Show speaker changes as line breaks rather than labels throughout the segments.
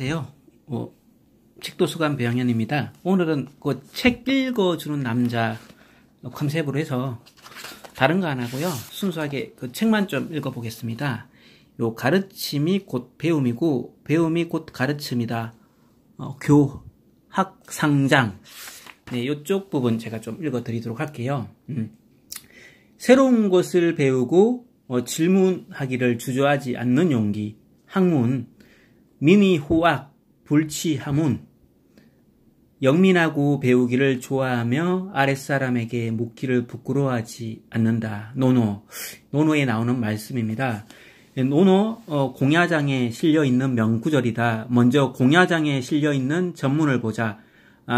안녕하세요. 책도서관 배영현입니다. 오늘은 그 책 읽어주는 남자 컨셉으로 해서 다른 거 안 하고요. 순수하게 그 책만 좀 읽어보겠습니다. 요 가르침이 곧 배움이고 배움이 곧 가르침이다. 교학상장. 네, 요쪽 부분 제가 좀 읽어드리도록 할게요. 새로운 것을 배우고 질문하기를 주저하지 않는 용기. 학문. 미미호학, 불치하문, 영민하고 배우기를 좋아하며 아랫사람에게 묻기를 부끄러워하지 않는다. 노노에 나오는 말씀입니다. 노노 공야장에 실려있는 명구절이다. 먼저 공야장에 실려있는 전문을 보자.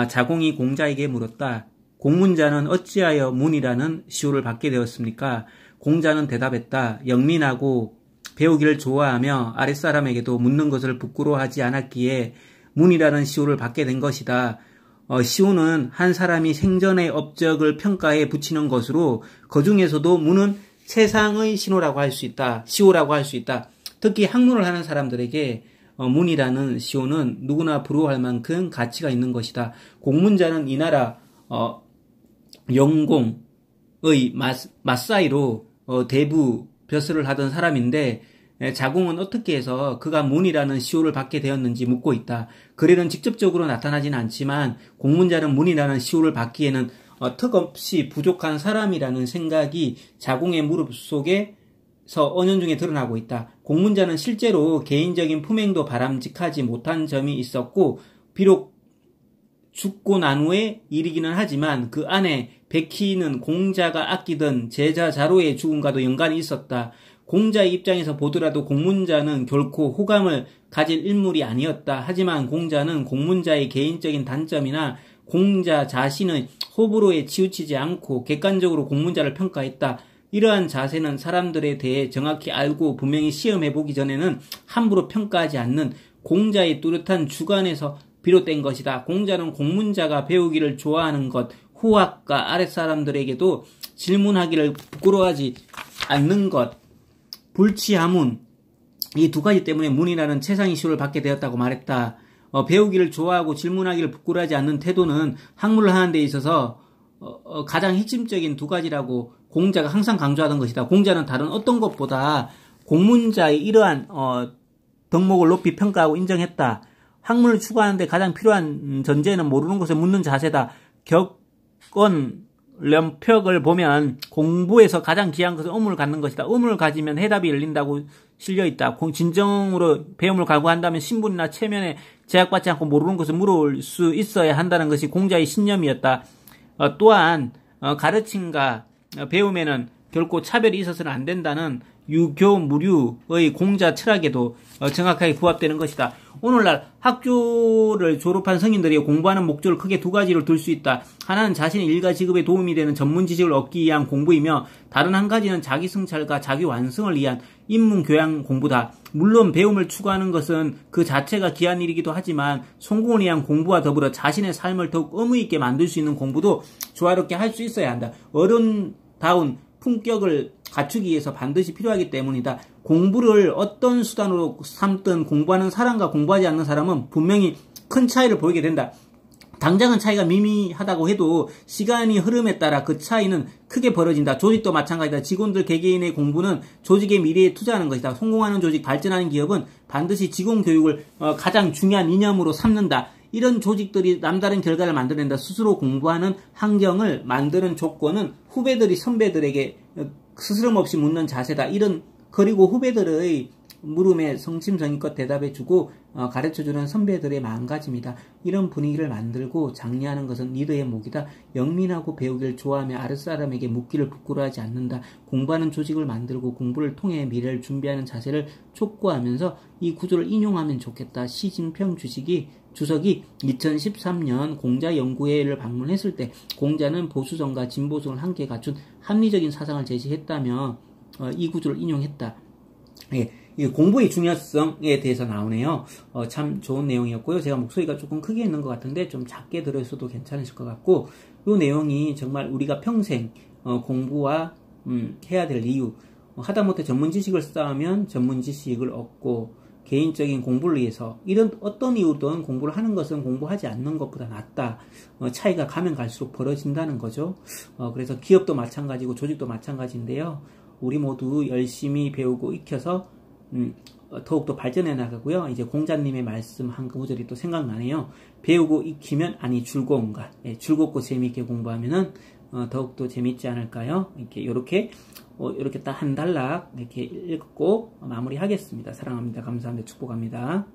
자공이 공자에게 물었다. 공문자는 어찌하여 문이라는 시호를 받게 되었습니까? 공자는 대답했다. 영민하고 배우기를 좋아하며 아랫사람에게도 묻는 것을 부끄러워하지 않았기에 문이라는 시호를 받게 된 것이다. 시호는 한 사람이 생전의 업적을 평가해 붙이는 것으로 그 중에서도 문은 세상의 신호라고 할 수 있다. 시호라고 할 수 있다. 특히 학문을 하는 사람들에게 문이라는 시호는 누구나 부러워할 만큼 가치가 있는 것이다. 공문자는 이 나라 영공의 맞사이로 대부 벼슬을 하던 사람인데 자공은 어떻게 해서 그가 문이라는 시호를 받게 되었는지 묻고 있다. 글에는 직접적으로 나타나진 않지만 공문자는 문이라는 시호를 받기에는 턱없이 부족한 사람이라는 생각이 자공의 무릎 속에서 은연중에 드러나고 있다. 공문자는 실제로 개인적인 품행도 바람직하지 못한 점이 있었고 비록 죽고 난 후에 일이기는 하지만 그 안에 백희는 공자가 아끼던 제자 자로의 죽음과도 연관이 있었다. 공자의 입장에서 보더라도 공문자는 결코 호감을 가질 인물이 아니었다. 하지만 공자는 공문자의 개인적인 단점이나 공자 자신의 호불호에 치우치지 않고 객관적으로 공문자를 평가했다. 이러한 자세는 사람들에 대해 정확히 알고 분명히 시험해보기 전에는 함부로 평가하지 않는 공자의 뚜렷한 주관에서 비롯된 것이다. 공자는 공문자가 배우기를 좋아하는 것, 후학과 아랫사람들에게도 질문하기를 부끄러워하지 않는 것, 불치하문, 이 두 가지 때문에 문이라는 최상의 시호를 받게 되었다고 말했다. 배우기를 좋아하고 질문하기를 부끄러워하지 않는 태도는 학문을 하는 데 있어서 가장 핵심적인 두 가지라고 공자가 항상 강조하던 것이다. 공자는 다른 어떤 것보다 공문자의 이러한 덕목을 높이 평가하고 인정했다. 학문을 추구하는 데 가장 필요한 전제는 모르는 것을 묻는 자세다. lem표를 보면 공부에서 가장 귀한 것은 의문을 갖는 것이다. 의문을 가지면 해답이 열린다고 실려있다. 진정으로 배움을 갈구한다면 신분이나 체면에 제약받지 않고 모르는 것을 물을 수 있어야 한다는 것이 공자의 신념이었다. 또한 가르침과 배움에는 결코 차별이 있어서는 안 된다는 유교무류의 공자 철학에도 정확하게 부합되는 것이다. 오늘날 학교를 졸업한 성인들이 공부하는 목적을 크게 두 가지로 둘 수 있다. 하나는 자신의 일과 직업에 도움이 되는 전문 지식을 얻기 위한 공부이며 다른 한 가지는 자기 성찰과 자기 완성을 위한 인문교양 공부다. 물론 배움을 추구하는 것은 그 자체가 귀한 일이기도 하지만 성공을 위한 공부와 더불어 자신의 삶을 더욱 의미 있게 만들 수 있는 공부도 조화롭게 할 수 있어야 한다. 어른다운 품격을 갖추기 위해서 반드시 필요하기 때문이다. 공부를 어떤 수단으로 삼든 공부하는 사람과 공부하지 않는 사람은 분명히 큰 차이를 보이게 된다. 당장은 차이가 미미하다고 해도 시간이 흐름에 따라 그 차이는 크게 벌어진다. 조직도 마찬가지다. 직원들 개개인의 공부는 조직의 미래에 투자하는 것이다. 성공하는 조직, 발전하는 기업은 반드시 직원 교육을 가장 중요한 이념으로 삼는다. 이런 조직들이 남다른 결과를 만들어낸다. 스스로 공부하는 환경을 만드는 조건은 후배들이 선배들에게 스스럼없이 묻는 자세다. 그리고 후배들의 물음에 성심성의껏 대답해주고 가르쳐주는 선배들의 마음가짐이다. 이런 분위기를 만들고 장려하는 것은 리더의 몫이다. 영민하고 배우기를 좋아하며 아랫사람에게 묻기를 부끄러워하지 않는다. 공부하는 조직을 만들고 공부를 통해 미래를 준비하는 자세를 촉구하면서 이 구조를 인용하면 좋겠다. 시진평 주석이 2013년 공자연구회를 방문했을 때 공자는 보수성과 진보성을 함께 갖춘 합리적인 사상을 제시했다며 이 구조를 인용했다. 이 공부의 중요성에 대해서 나오네요. 참 좋은 내용이었고요. 제가 목소리가 조금 크게 있는 것 같은데 좀 작게 들었어도 괜찮으실 것 같고 이 내용이 정말 우리가 평생 공부와 해야 될 이유 하다못해 전문 지식을 쌓으면 전문 지식을 얻고 개인적인 공부를 위해서 이런 어떤 이유든 공부를 하는 것은 공부하지 않는 것보다 낫다. 차이가 가면 갈수록 벌어진다는 거죠. 그래서 기업도 마찬가지고 조직도 마찬가지인데요. 우리 모두 열심히 배우고 익혀서 더욱더 발전해 나가고요. 이제 공자님의 말씀 한 구절이 또 생각나네요. 배우고 익히면 아니 즐거운가. 즐겁고 재미있게 공부하면은 더욱더 재밌지 않을까요? 이렇게 딱 한 단락 이렇게 읽고 마무리하겠습니다. 사랑합니다. 감사합니다. 축복합니다.